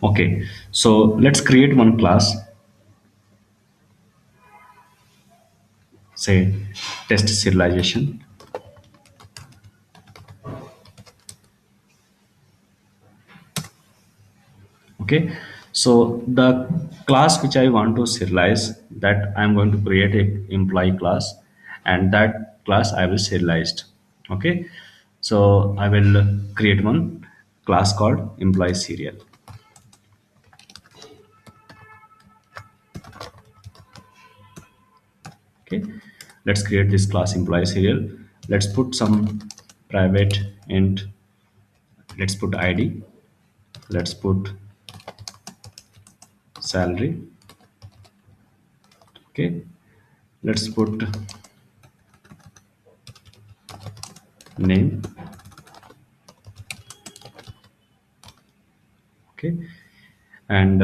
Okay, so let's create one class, say test serialization. Okay, so the class which I want to serialize, that I'm going to create a employee class, and that class I will serialized. Okay, so I will create one class called employee serial. Okay, let's create this class employee serial. Let's put some private int. Let's put id. Let's put salary. Okay, let's put name. Okay, and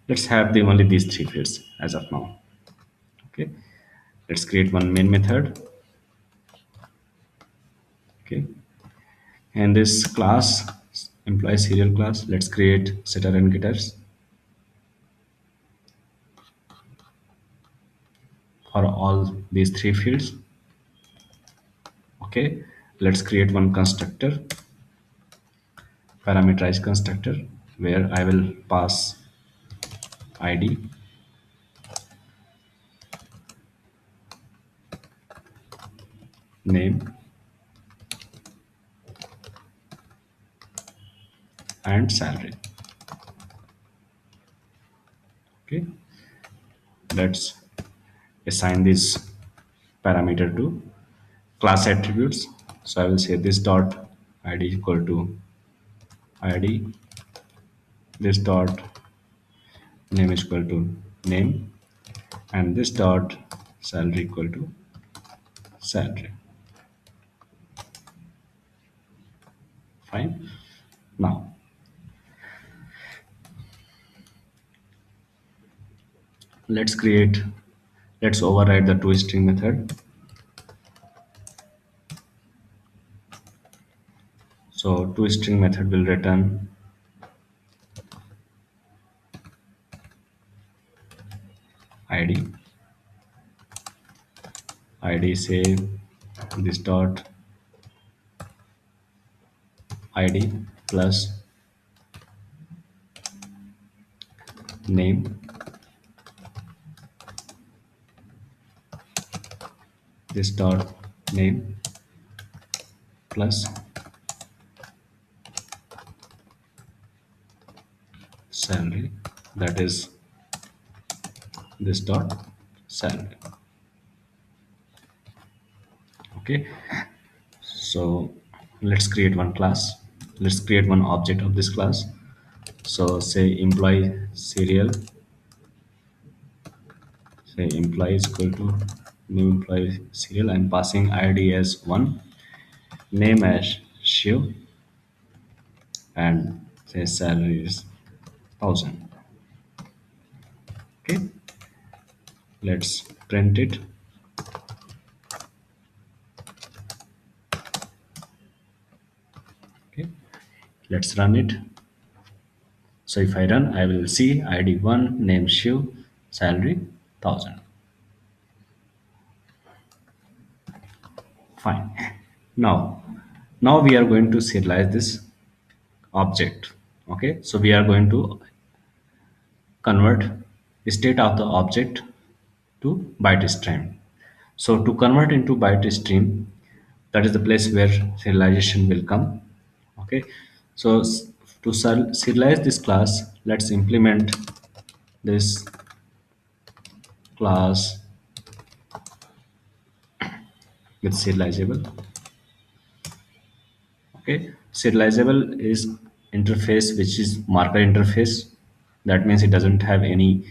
let's have the only these three fields as of now. Okay, let's create one main method. Okay, and this class employee serial class, let's create setter and getters for all these three fields. Okay, let's create one constructor, parameterized constructor, where I will pass id, name, and salary. Okay, let's assign this parameter to class attributes. So I will say this dot id equal to id, this dot name is equal to name, and this dot salary equal to salary. Fine. Now let's create, let's override the toString method. So toString method will return id, id say this dot id plus name, this dot name plus salary, that is this dot salary. Okay, so let's create one class, let's create one object of this class. So say employee serial, say employee is equal to new employee serial. I'm passing id as 1, name as Shiv, and say salary is 1000. Okay, let's print it. Okay, let's run it. So if I run, I will see id 1, name Shiv, salary 1000. Fine. Now we are going to serialize this object. Okay, so we are going to convert state of the object to byte stream. So to convert into byte stream, that is the place where serialization will come. Okay, so to serialize this class, let's implement this class with serializable. Okay, serializable is interface which is marker interface. That means it doesn't have any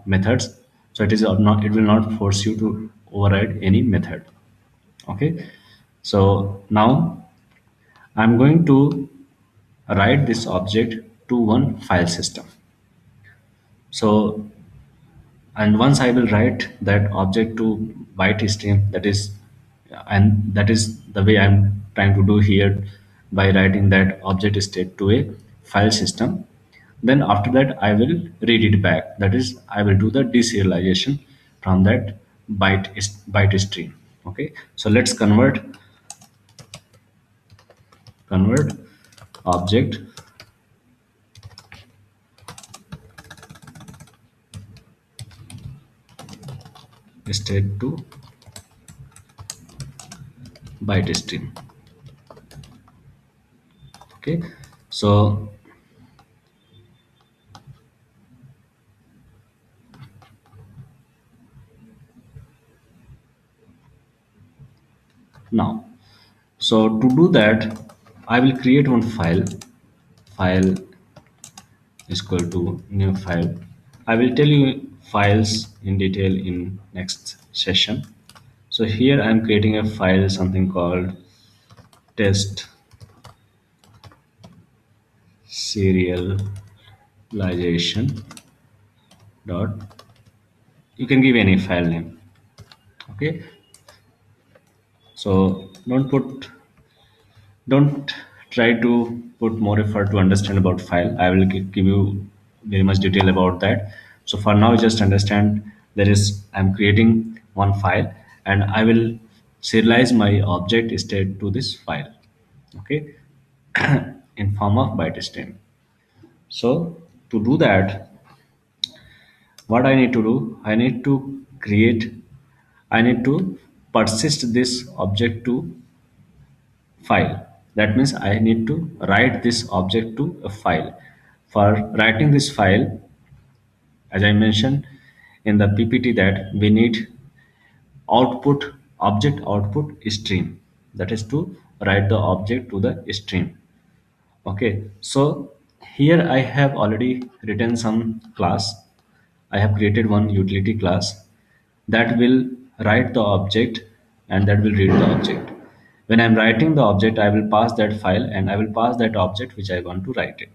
methods, so it is not, it will not force you to override any method. Okay, so now I'm going to write this object to one file system. So, and once I will write that object to byte stream, that is, and that is the way I'm trying to do here. by writing that object state to a file system. Then after that, I will read it back. That is, I will do the deserialization from that byte stream. Okay, so let's convert object state to byte stream. Okay, so now, so to do that, I will create one file. File is equal to new file. I will tell you files in detail in next session. So here I am creating a file, something called test serialization dot. You can give any file name. Okay. So don't try to put more effort to understand about file. I will give you very much detail about that. So for now, just understand there is I'm creating one file, and I will serialize my object state to this file. Okay, in form of byte stream. So to do that, what I need to do, I need to persist this object to file. That means I need to write this object to a file. For writing this file, as I mentioned in the PPT, that we need output object output stream. That is to write the object to the stream. Okay, so here I have already written some class. I have created one utility class that will write the object and that will read the object. When I'm writing the object, I will pass that file and I will pass that object which I want to write it.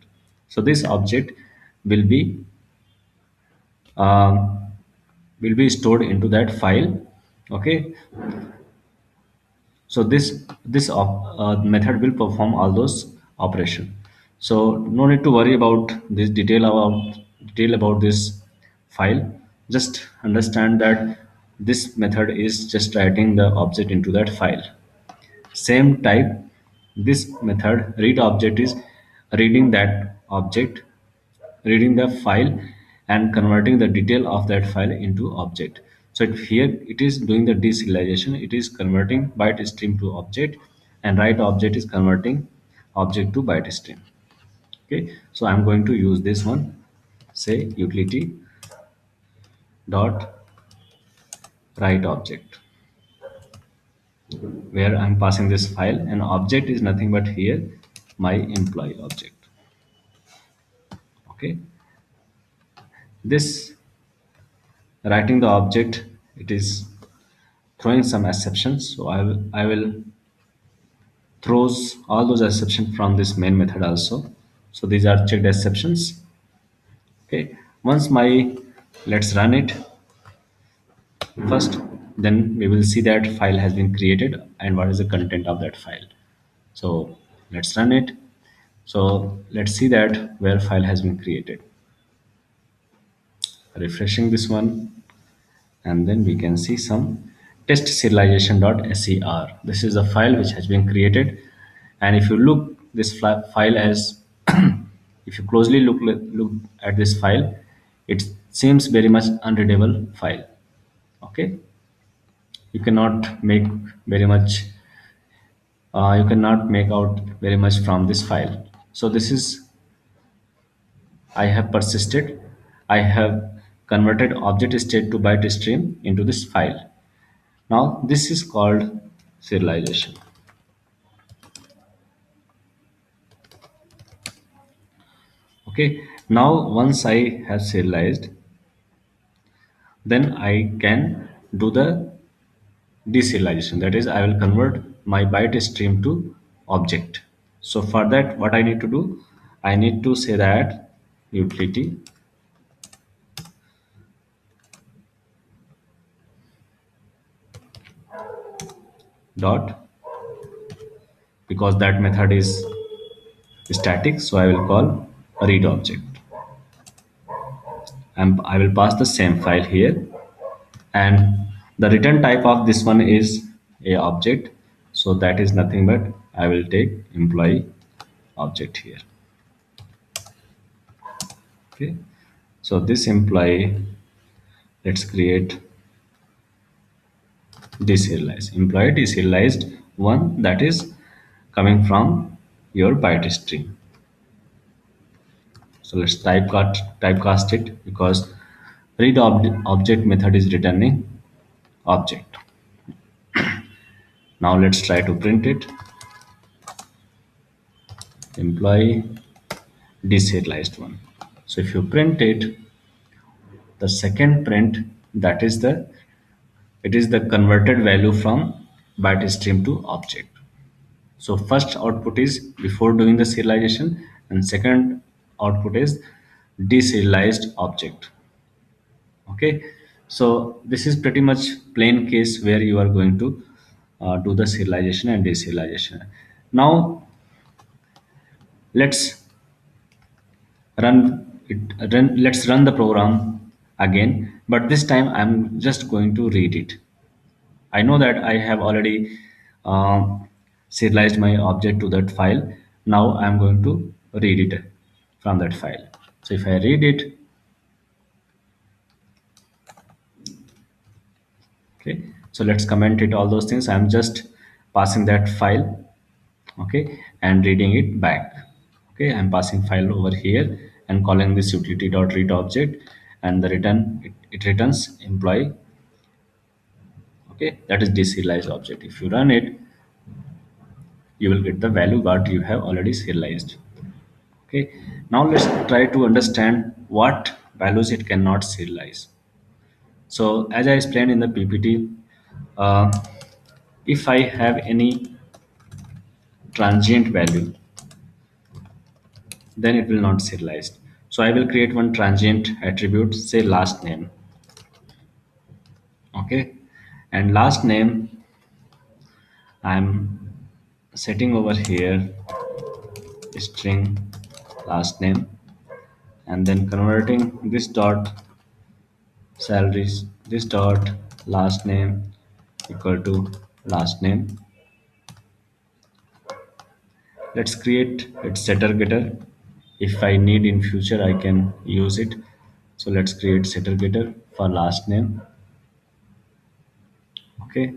So this object will um, be stored into that file. Okay, so this method will perform all those operation. So no need to worry about this detail about this file. Just understand that this method is just writing the object into that file. Same type, this method read object is reading that object, reading the file and converting the detail of that file into object. So here it is doing the deserialization. It is converting byte stream to object, and write object is converting object to byte stream. Okay, so I'm going to use this one. Say utility dot write object, where I'm passing this file, and object is nothing but here my employee object. Okay, this writing the object, it is throwing some exceptions. So I will throws all those exceptions from this main method also. So these are checked exceptions. Okay, once my, let's run it first, then we will see that file has been created and what is the content of that file. So let's run it. So let's see that where file has been created. Refreshing this one, and then we can see some test serialization.ser. This is a file which has been created, and if you look this file as if you closely look at this file, it seems very much unreadable file. Okay, you cannot make very much you cannot make out very much from this file. So this is, I have persisted, I have converted object state to byte stream into this file. Now this is called serialization. Okay, now once I have serialized, then I can do the deserialization. That is, I will convert my byte stream to object. So for that, what I need to do, I need to say that utility dot because that method is static, so I will call read object, and I will pass the same file here. And the return type of this one is a object, so that is nothing but I will take employee object here. Okay, so this employee, let's create deserialized employee, deserialized one, that is coming from your byte stream. So let's typecast it, because object method is returning object. Now let's try to print it. Employee deserialized one. So if you print it, the second print, that is the, it is the converted value from byte stream to object. So first output is before doing the serialization, and second output is deserialized object. Okay, so this is pretty much plain case where you are going to do the serialization and deserialization. Now let's run let's run the program again, but this time I'm just going to read it. I know that I have already serialized my object to that file. Now I'm going to read it from that file. So if I read it, okay, so let's comment it, all those things. I'm just passing that file, okay, and reading it back. Okay, I'm passing file over here and calling this utility.read object, and the return, it returns employee. Okay, that is deserialized object. If you run it, you will get the value what you have already serialized. Okay, now let's try to understand what values it cannot serialize. So as I explained in the PPT, uh, if I have any transient value, then it will not serialize. So I will create one transient attribute, say last name. Okay, and last name, I'm setting over here string last name, and then converting this dot salaries, this dot last name equal to last name. Let's create its setter getter. If I need in future, I can use it. So let's create setter getter for last name. Okay,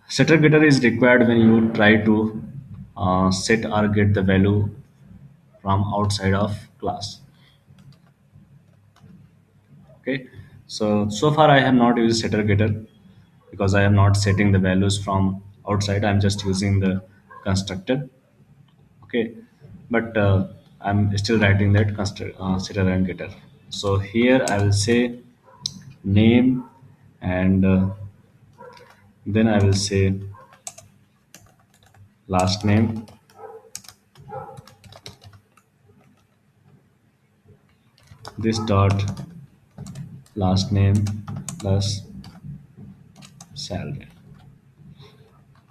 setter getter is required when you try to set or get the value from outside of class. Okay, so far I have not used setter getter because I am not setting the values from outside. I'm just using the constructor. Okay, but I'm still writing that setter and getter. So here I will say name, and then I will say last name, this dot last name plus salary.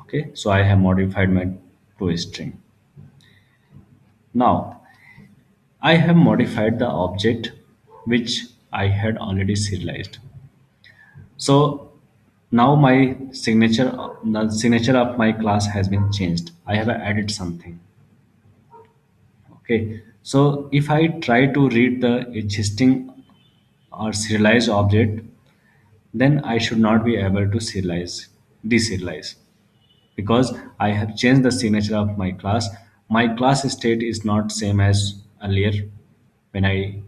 Okay, so I have modified my to string. Now I have modified the object which I had already serialized. So now my signature, the signature of my class has been changed. I have added something. Okay, so if I try to read the existing or serialized object, then I should not be able to deserialize, because I have changed the signature of my class. My class state is not same as earlier when I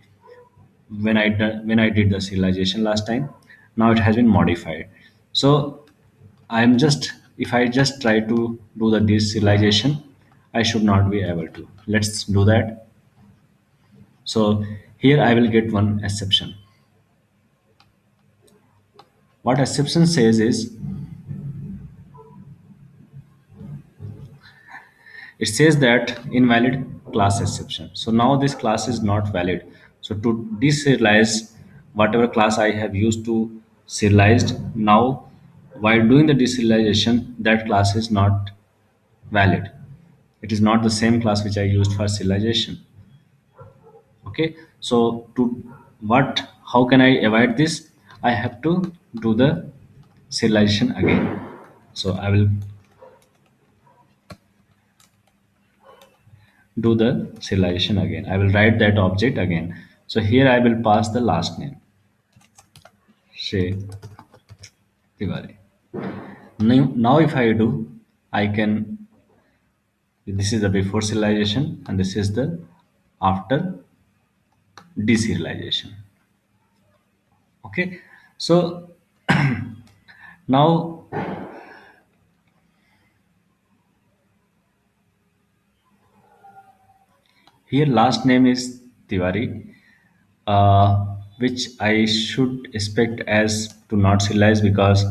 did the serialization last time. Now it has been modified. So I'm just, if I just try to do the deserialization, I should not be able to. Let's do that. So here I will get one exception. What exception says is, it says that invalid class exception. So now this class is not valid. So to deserialize whatever class I have used to serialized, now while doing the deserialization, that class is not valid. It is not the same class which I used for serialization. Okay, so to what, how can I avoid this? I have to do the serialization again. So I will do the serialization again. I will write that object again. So here I will pass the last name, Shiv Tiwari. Now if I do, I can, this is the before serialization and this is the after deserialization. Okay, so now here last name is Tiwari, which I should expect as to not serialize because,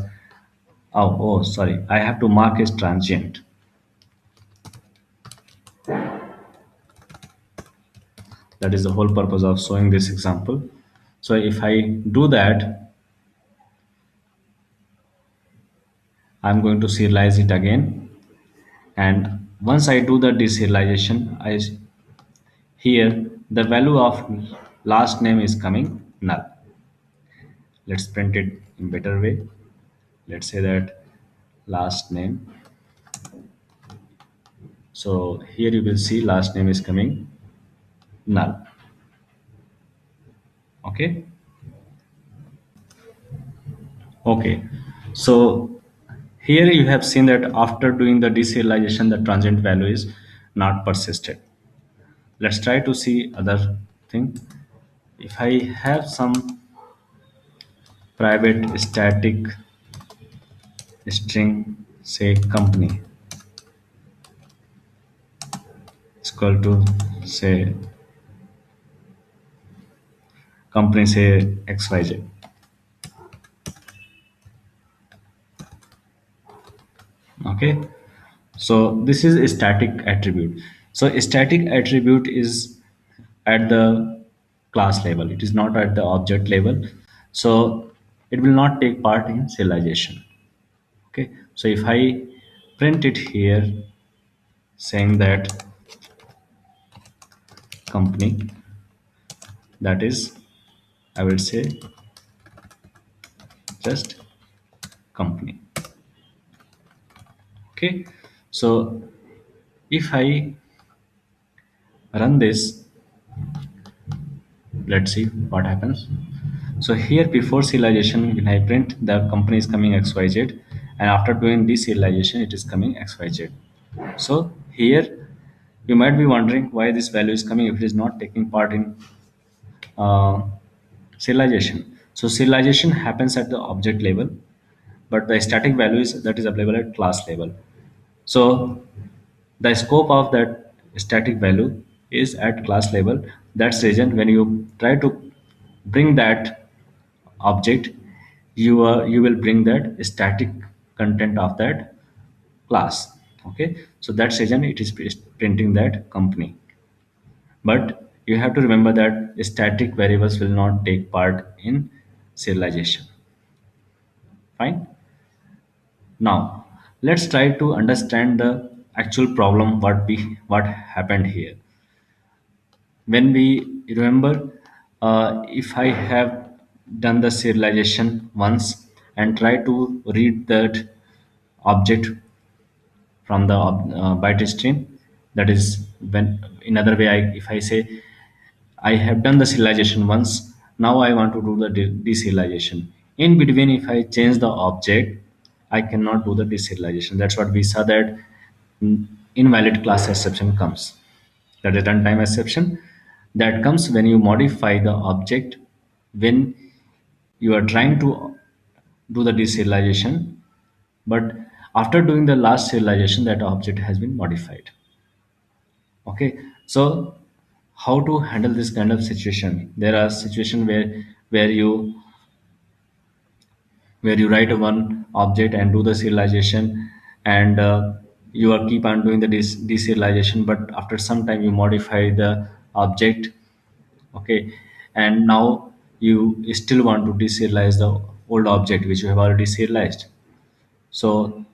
oh sorry, I have to mark as transient. That is the whole purpose of showing this example. So if I do that, I'm going to serialize it again. And once I do the deserialization, I here the value of last name is coming null. Let's print it in better way. Let's say that last name. So here you will see last name is coming null. Okay. Okay. So here you have seen that after doing the deserialization, the transient value is not persisted. Let's try to see other thing. If I have some private static string, say company, is equal to say company say xyz. Okay, so this is a static attribute. So a static attribute is at the class level, it is not at the object level. So it will not take part in serialization. Okay, so if I print it here saying that company, that is, I will say just company. Okay, so if I run this, let's see what happens. So here before serialization, when I print, the company is coming xyz, and after doing deserialization it is coming xyz. So here you might be wondering why this value is coming if it is not taking part in uh, serialization. So serialization happens at the object level, but the static value is that is available at class level. So the scope of that static value is at class level. That's the reason when you try to bring that object, you will bring that static content of that class. Okay, so that's reason it is printing that company. But you have to remember that static variables will not take part in serialization. Fine. Now let's try to understand the actual problem, what happened here. When we remember, if I have done the serialization once and try to read that object from the byte stream, that is when, in other way, if I say I have done the serialization once. Now I want to do the deserialization. In between, if I change the object, I cannot do the deserialization. That's what we saw that invalid class exception comes. That is runtime exception that comes when you modify the object when you are trying to do the deserialization, but after doing the last serialization, that object has been modified. Okay, so how to handle this kind of situation? There are situations where you write a one object and do the serialization, and you are keep on doing the deserialization, but after some time you modify the object. Okay, and now you still want to deserialize the old object which you have already serialized. So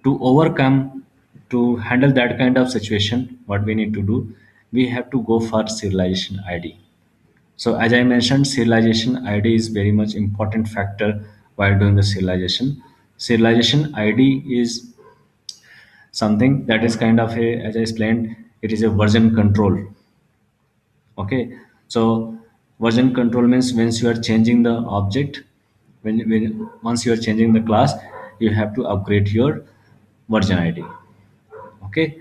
to overcome To handle that kind of situation, what we need to do, we have to go for serialization ID. So as I mentioned, serialization ID is very much important factor while doing the serialization. Serialization ID is something that is kind of a, as I explained, it is a version control. Okay, so version control means once you are changing the object, when once you are changing the class, you have to upgrade your version ID. Okay,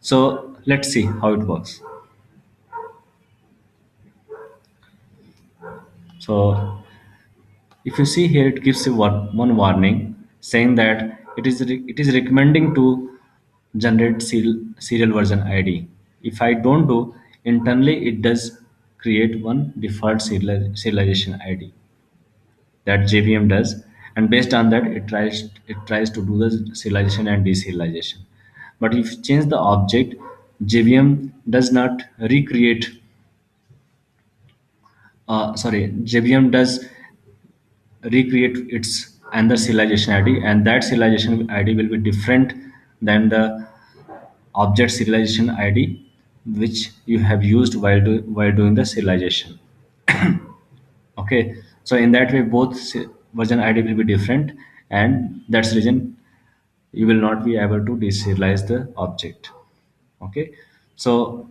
so let's see how it works. So if you see here, it gives you one warning saying that it is recommending to generate serial version ID. If I don't do, internally it does create one default serialization ID that JVM does, and based on that it tries to do the serialization and deserialization. But if you change the object, JVM does not recreate. JVM does recreate its another serialization ID, and that serialization ID will be different than the object serialization ID which you have used while doing the serialization. Okay, so in that way, both version ID will be different, and that's the reason you will not be able to deserialize the object. Okay, so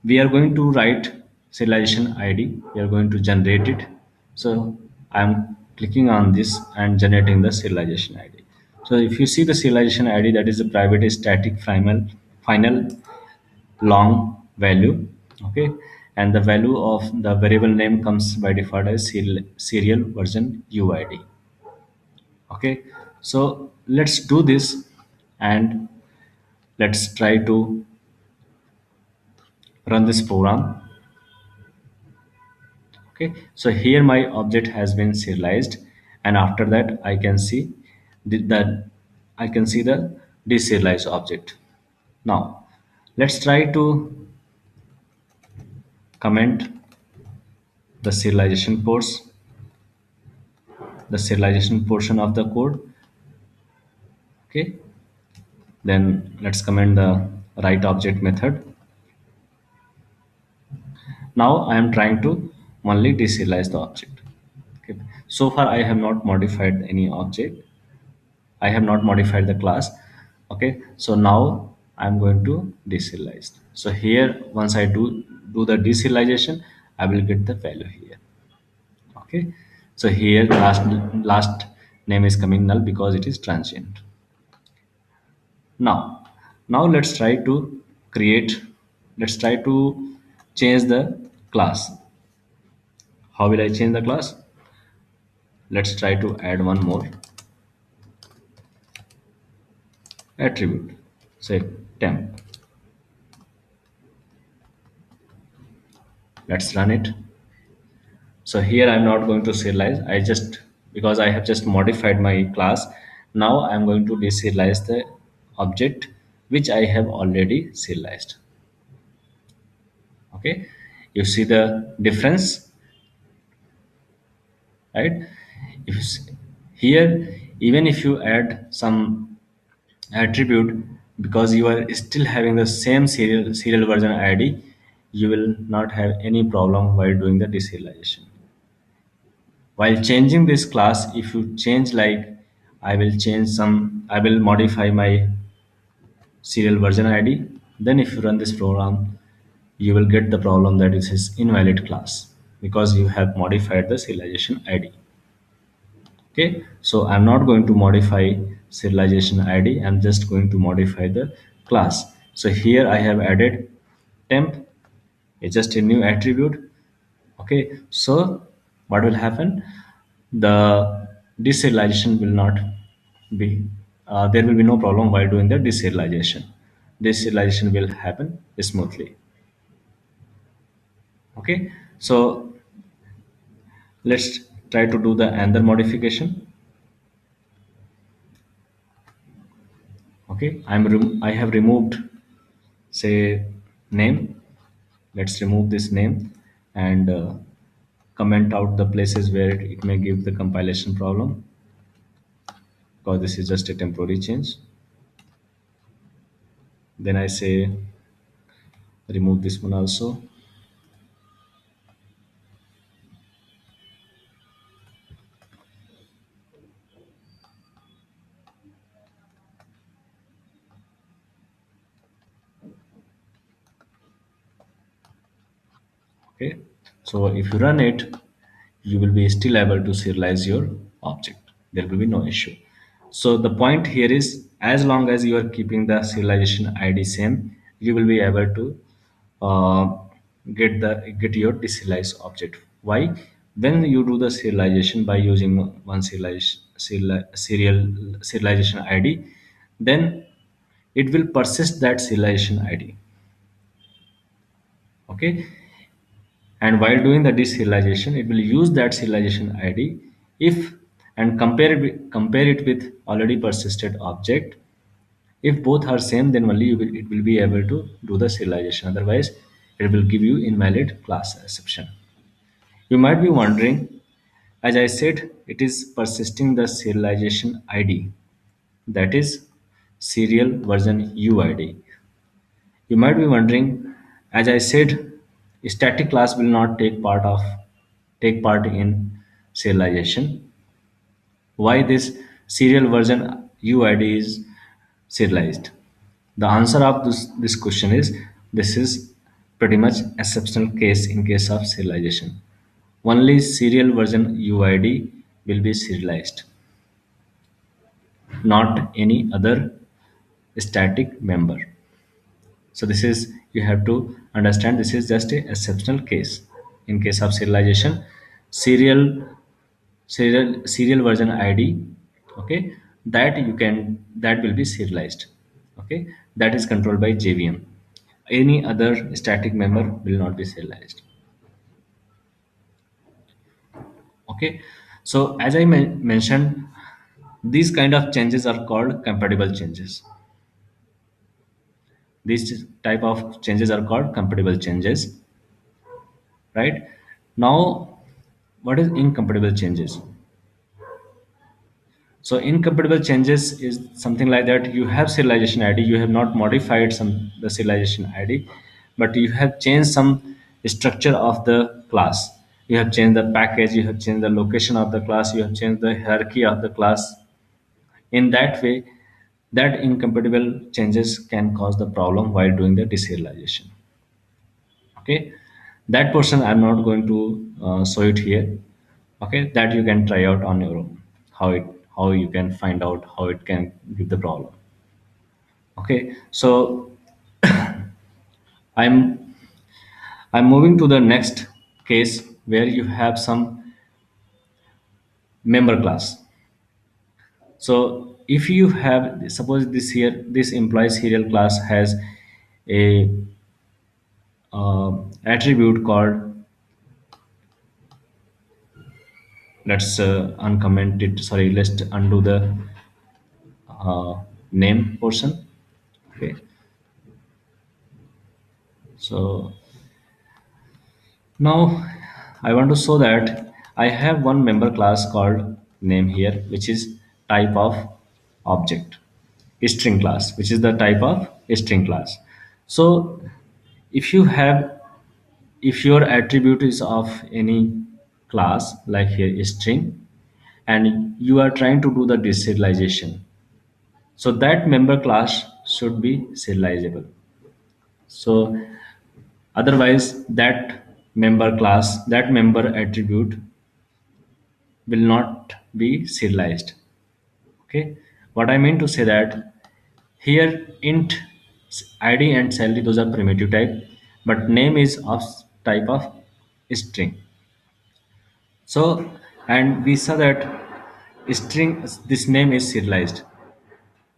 we are going to write serialization id, we are going to generate it. So I'm clicking on this and generating the serialization id. So if you see the serialization id, that is the private static final long value. Okay, and the value of the variable name comes by default as serial version uid. Okay, so let's do this, and let's try to run this program. Okay, so here my object has been serialized, and after that I can see the I can see the deserialized object. Now let's try to comment the serialization portion of the code. Okay, then let's comment the write object method. Now I am trying to only deserialize the object. Okay, so far I have not modified any object, I have not modified the class. Okay, so now I'm going to deserialize. So here, once I do the deserialization, I will get the value here. Okay, so here last name is coming null because it is transient. Now, now let's try to create. Let's try to change the class. How will I change the class? Let's try to add one more attribute. Say temp. Let's run it. So here I'm not going to serialize. I just, because I have just modified my class, now I'm going to deserialize the object which I have already serialized. Okay, you see the difference, right? If you here, even if you add some attribute, because you are still having the same serial version ID, you will not have any problem while doing the deserialization. While changing this class, if you change, like I will modify my serial version id, then if you run this program, you will get the problem that it is invalid class because you have modified the serialization id. Okay, so I'm not going to modify serialization id, I'm just going to modify the class. So here I have added temp, it's just a new attribute. Okay, so what will happen, the deserialization will not be, there will be no problem while doing the deserialization will happen smoothly. Okay, so let's try to do the another modification. Okay, I have removed, say, name. Let's remove this name and comment out the places where it may give the compilation problem, because this is just a temporary change. Then I say remove this one also. Okay, so if you run it, you will be still able to serialize your object. There will be no issue. So the point here is, as long as you are keeping the serialization id same, you will be able to uh, get your deserialized object. Why? When you do the serialization by using one serialization id, then it will persist that serialization id. Okay, and while doing the deserialization, it will use that serialization id if and compare it with already persisted object. If both are same, then only it will be able to do the serialization. Otherwise, it will give you invalid class exception. You might be wondering, as I said, it is persisting the serialization id, that is serial version uid. You might be wondering, as I said, static class will not take part in serialization. Why this serial version UID is serialized? The answer of this question is, this is pretty much exceptional case in case of serialization. Only serial version UID will be serialized, not any other static member. So this is, you have to understand, this is just a exceptional case. In case of serialization, serial serial version ID, okay, that you can, that will be serialized. Okay, that is controlled by JVM. Any other static member will not be serialized. Okay, so as I mentioned, these kind of changes are called compatible changes. These type of changes are called compatible changes, right? Now, what is incompatible changes? So incompatible changes is something like that. You have serialization ID, you have not modified some the serialization ID, but you have changed some structure of the class. You have changed the package, you have changed the location of the class, you have changed the hierarchy of the class. In that way, that incompatible changes can cause the problem while doing the deserialization. Okay, that portion I'm not going to show it here. Okay, that you can try out on your own, how you can find out how it can give the problem. Okay, so i'm I'm moving to the next case where you have some member class. So if you have, suppose this here, this employee serial class has a attribute called, let's uncomment it, sorry, let's undo the name portion. Okay, so now I want to show that I have one member class called name here, which is type of object, string class, which is the type of string class. So if you have, if your attribute is of any class like here string, and you are trying to do the deserialization, so that member class should be serializable. So otherwise, that member class, that member attribute will not be serialized. Okay, what I mean to say that here int id and salary, those are primitive type, but name is of type of string. So, and we saw that string, this name is serialized.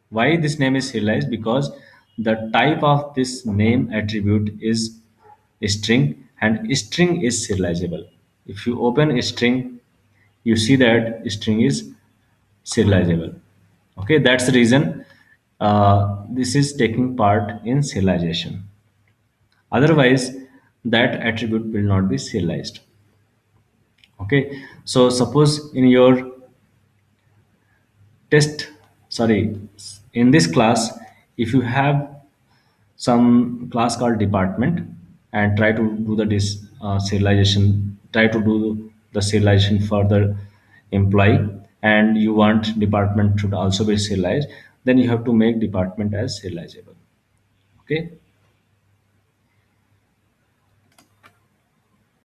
Why this name is serialized? Because the type of this name attribute is a string, and string is serializable. If you open a string, you see that string is serializable. Okay, that's the reason this is taking part in serialization. Otherwise, that attribute will not be serialized. Okay, so suppose in your test, sorry, in this class, if you have some class called department and try to do the serialization, try to do the serialization for the employee, and you want department should also be serialized, then you have to make department as serializable. Okay.